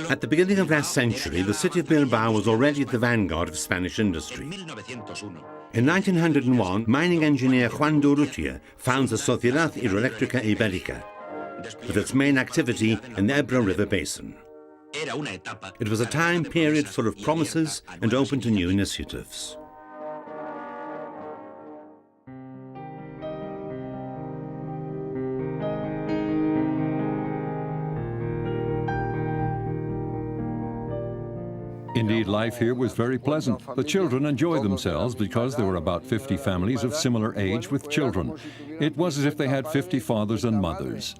At the beginning of last century, the city of Bilbao was already at the vanguard of Spanish industry. In 1901, mining engineer Juan de Urrutia founds the Sociedad Hidroeléctrica Ibérica, with its main activity in the Ebro River basin. It was a time period full of promises and open to new initiatives. Indeed, life here was very pleasant. The children enjoyed themselves because there were about 50 families of similar age with children. It was as if they had 50 fathers and mothers.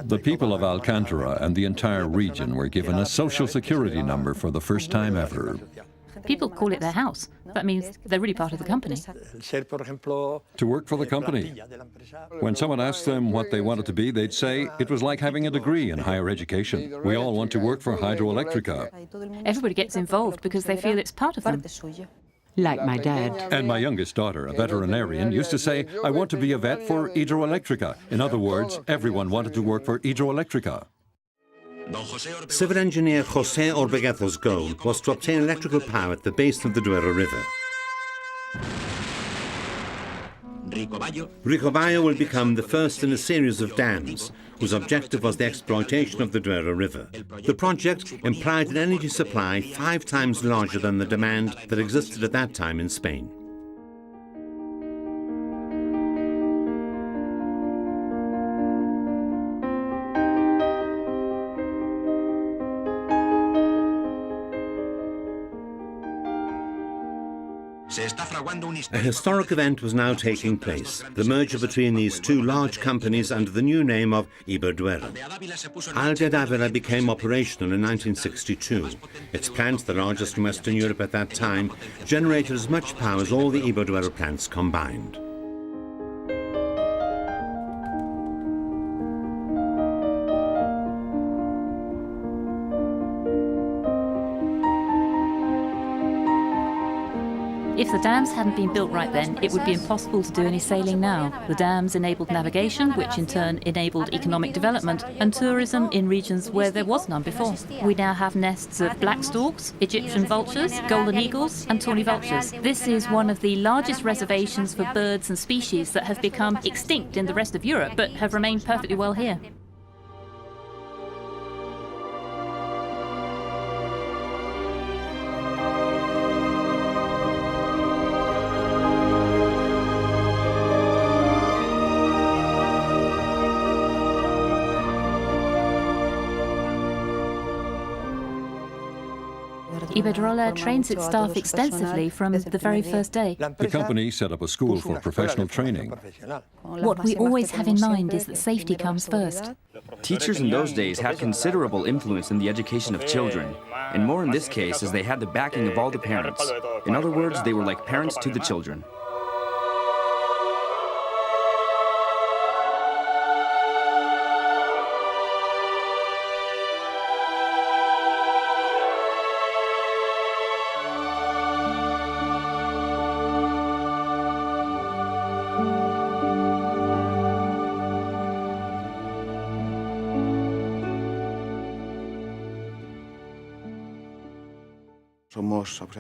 The people of Alcántara and the entire region were given a social security number for the first time ever. People call it their house. That means they're really part of the company. To work for the company. When someone asked them what they wanted to be, they'd say it was like having a degree in higher education. We all want to work for Hidroeléctrica. Everybody gets involved because they feel it's part of them. Like my dad. And my youngest daughter, a veterinarian, used to say, I want to be a vet for Hidroeléctrica. In other words, everyone wanted to work for Hidroeléctrica. Civil engineer José Orbegueto's goal was to obtain electrical power at the basin of the Duero River. Ricobayo will become the first in a series of dams, whose objective was the exploitation of the Duero River. The project implied an energy supply 5 times larger than the demand that existed at that time in Spain. A historic event was now taking place, the merger between these two large companies under the new name of Iberdrola. Alde d'Ávila became operational in 1962. Its plant, the largest in Western Europe at that time, generated as much power as all the Iberdrola plants combined. If the dams hadn't been built right then, it would be impossible to do any sailing now. The dams enabled navigation, which in turn enabled economic development and tourism in regions where there was none before. We now have nests of black storks, Egyptian vultures, golden eagles and tawny vultures. This is one of the largest reservations for birds and species that have become extinct in the rest of Europe but have remained perfectly well here. Iberdrola trains its staff extensively from the very first day. The company set up a school for professional training. What we always have in mind is that safety comes first. Teachers in those days had considerable influence in the education of children, and more in this case as they had the backing of all the parents. In other words, they were like parents to the children.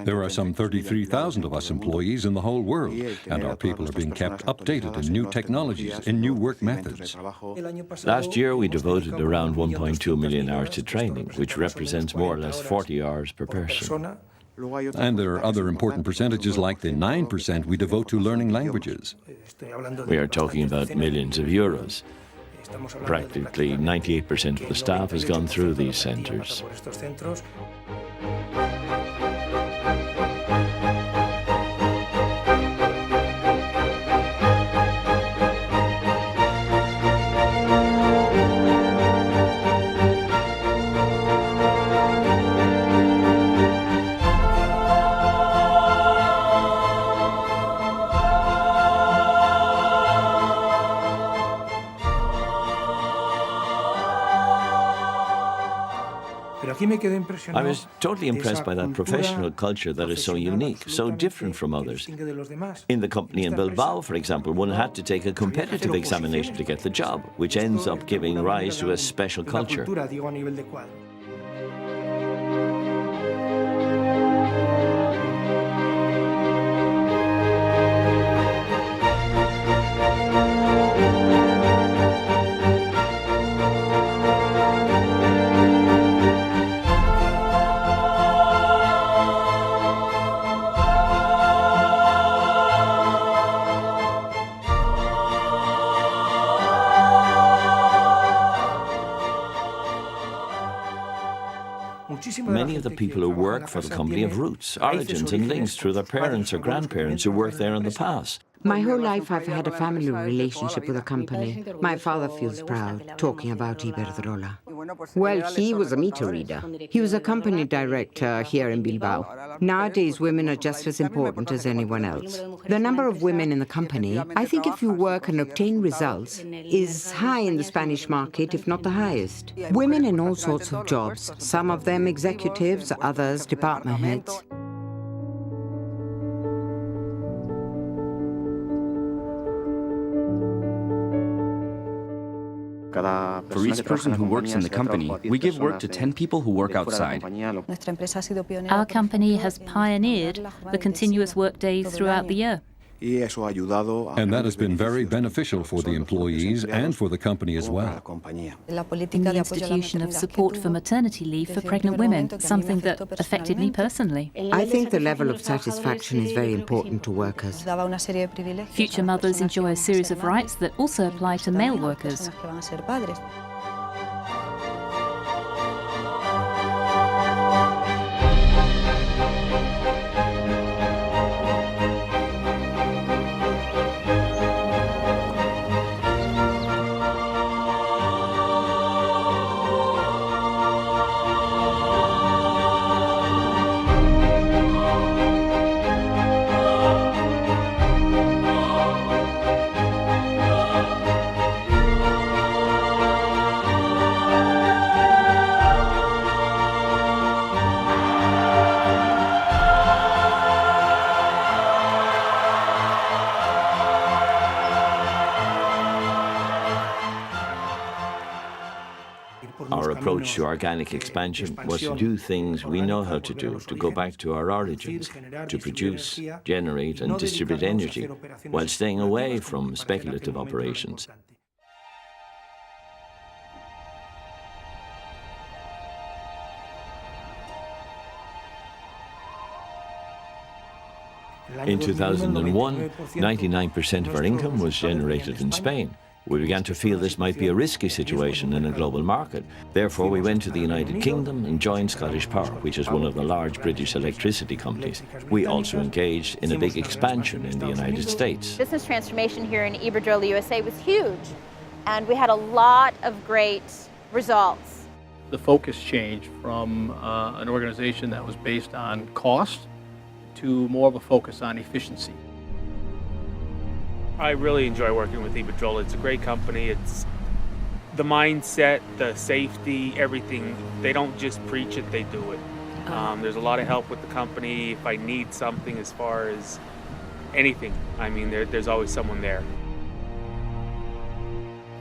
There are some 33,000 of us employees in the whole world, and our people are being kept updated in new technologies, in new work methods. Last year we devoted around 1.2 million hours to training, which represents more or less 40 hours per person. And there are other important percentages like the 9% we devote to learning languages. We are talking about millions of euros. Practically 98% of the staff has gone through these centres. I was totally impressed by that professional culture that is so unique, so different from others. In the company in Bilbao, for example, one had to take a competitive examination to get the job, which ends up giving rise to a special culture. many of the people who work for the company have roots, origins, and links through their parents or grandparents who worked there in the past. My whole life I've had a family relationship with the company. My father feels proud talking about Iberdrola. Well, he was a meter reader. He was a company director here in Bilbao. Nowadays, women are just as important as anyone else. The number of women in the company, I think if you work and obtain results, is high in the Spanish market, if not the highest. Women in all sorts of jobs, some of them executives, others department heads. For each person who works in the company, we give work to 10 people who work outside. Our company has pioneered the continuous work days throughout the year. And that has been very beneficial for the employees and for the company as well. In the institution of support for maternity leave for pregnant women, something that affected me personally. I think the level of satisfaction is very important to workers. Future mothers enjoy a series of rights that also apply to male workers. Our approach to organic expansion was to do things we know how to do, to go back to our origins, to produce, generate and distribute energy, while staying away from speculative operations. In 2001, 99% of our income was generated in Spain. We began to feel this might be a risky situation in a global market. Therefore, we went to the United Kingdom and joined Scottish Power, which is one of the large British electricity companies. We also engaged in a big expansion in the United States. Business transformation here in Iberdrola USA was huge, and we had a lot of great results. The focus changed from an organization that was based on cost to more of a focus on efficiency. I really enjoy working with Iberdrola. It's a great company. It's the mindset, the safety, everything. They don't just preach it, they do it. There's a lot of help with the company. If I need something as far as anything, I mean, there's always someone there.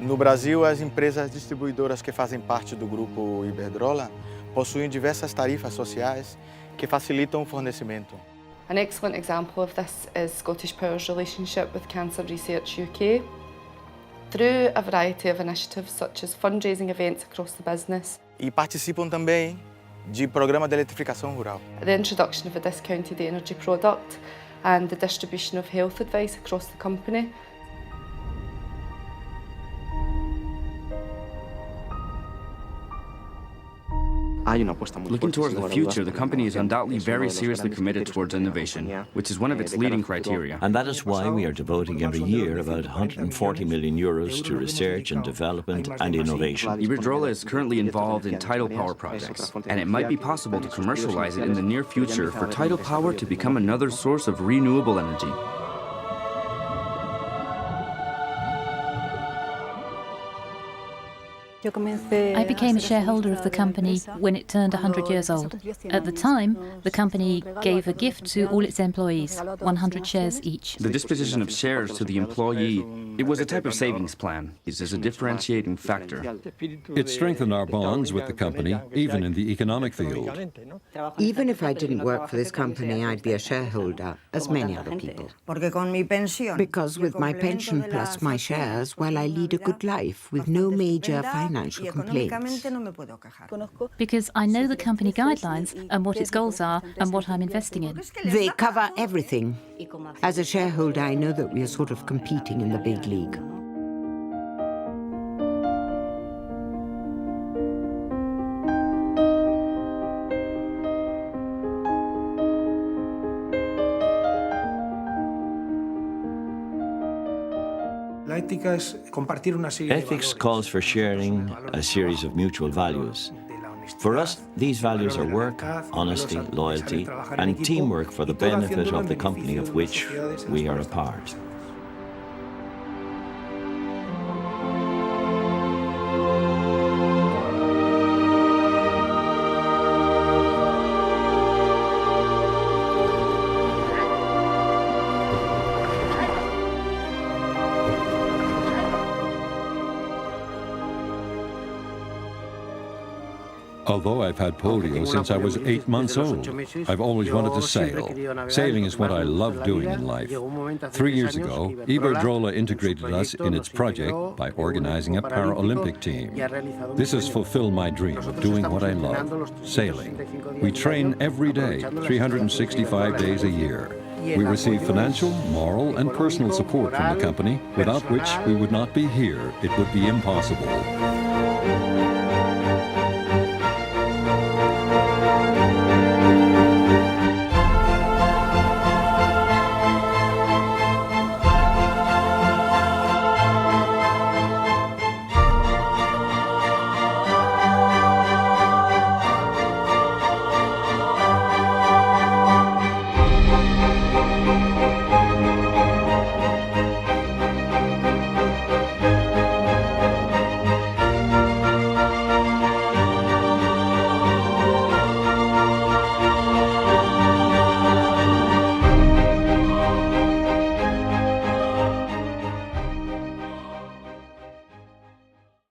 No Brasil, as empresas distribuidoras que fazem parte do grupo Iberdrola possuem diversas tarifas sociais que facilitam o fornecimento. An excellent example of this is Scottish Power's relationship with Cancer Research UK. Through a variety of initiatives such as fundraising events across the business. E participam também de programa de eletrificação rural. The introduction of a discounted energy product and the distribution of health advice across the company. Looking towards the future, the company is undoubtedly very seriously committed towards innovation, which is one of its leading criteria. And that is why we are devoting every year about 140 million euros to research and development and innovation. Iberdrola is currently involved in tidal power projects, and it might be possible to commercialize it in the near future for tidal power to become another source of renewable energy. I became a shareholder of the company when it turned 100 years old. At the time, the company gave a gift to all its employees, 100 shares each. The disposition of shares to the employee, it was a type of savings plan. This is a differentiating factor. It strengthened our bonds with the company, even in the economic field. Even if I didn't work for this company, I'd be a shareholder, as many other people. Because with my pension plus my shares, well, I lead a good life with no major financial complaints. Because I know the company guidelines and what its goals are and what I'm investing in. They cover everything. As a shareholder, I know that we are sort of competing in the big league. Ethics calls for sharing a series of mutual values. For us, these values are work, honesty, loyalty, and teamwork for the benefit of the company of which we are a part. Although I've had polio since I was 8 months old, I've always wanted to sail. Sailing is what I love doing in life. 3 years ago, Iberdrola integrated us in its project by organizing a Paralympic team. This has fulfilled my dream of doing what I love, sailing. We train every day, 365 days a year. We receive financial, moral, and personal support from the company, without which we would not be here. It would be impossible.